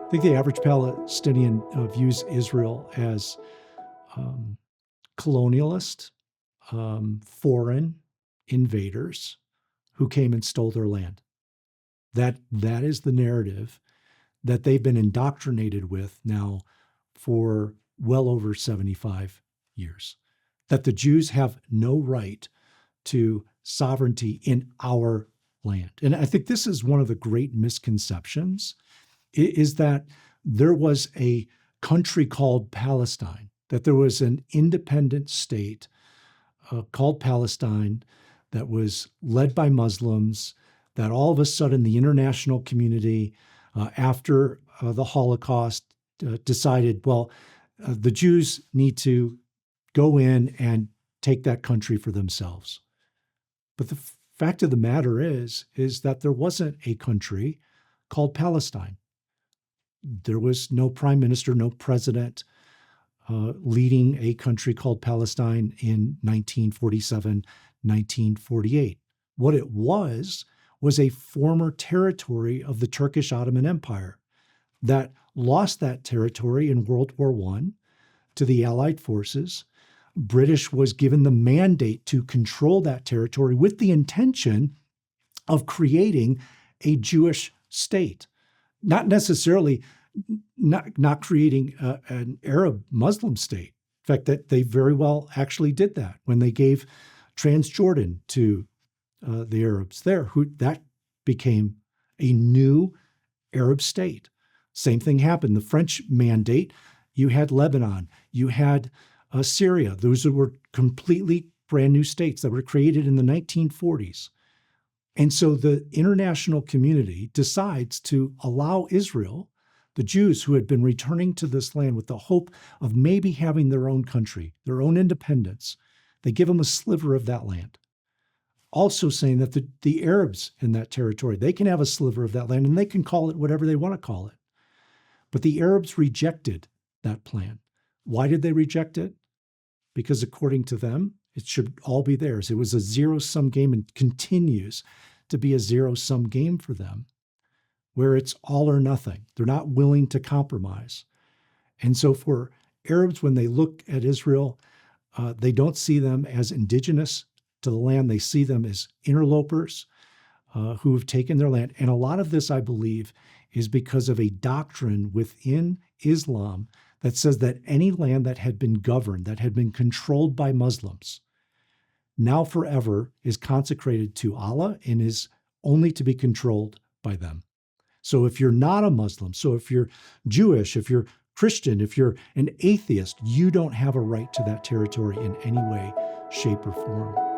I think the average Palestinian views Israel as colonialist, foreign invaders who came and stole their land. That is the narrative that they've been indoctrinated with now for well over 75 years. That the Jews have no right to sovereignty in our land. And I think this is one of the great misconceptions, is that there was a country called Palestine, that there was an independent state called Palestine that was led by Muslims, that all of a sudden the international community, after the Holocaust, decided, well, the Jews need to go in and take that country for themselves. But the fact of the matter is that there wasn't a country called Palestine. There was no prime minister, no president leading a country called Palestine in 1947, 1948. What it was a former territory of the Turkish Ottoman Empire that lost that territory in World War I to the Allied forces. British was given the mandate to control that territory with the intention of creating a Jewish state, not necessarily not creating an Arab Muslim state. In fact, that they very well actually did that when they gave Transjordan to the Arabs there, that became a new Arab state. Same thing happened. The French mandate, you had Lebanon, you had Syria. Those were completely brand new states that were created in the 1940s. And so the international community decides to allow Israel, the Jews who had been returning to this land with the hope of maybe having their own country, their own independence, they give them a sliver of that land. Also saying that the Arabs in that territory, they can have a sliver of that land and they can call it whatever they want to call it. But the Arabs rejected that plan. Why did they reject it? Because according to them, it should all be theirs. It was a zero-sum game and continues to be a zero-sum game for them, where it's all or nothing. They're not willing to compromise. And so for Arabs, when they look at Israel, they don't see them as indigenous to the land. They see them as interlopers who have taken their land. And a lot of this, I believe, is because of a doctrine within Islam that says that any land that had been governed, that had been controlled by Muslims, now forever is consecrated to Allah and is only to be controlled by them. So if you're not a Muslim, so if you're Jewish, if you're Christian, if you're an atheist, you don't have a right to that territory in any way, shape, or form.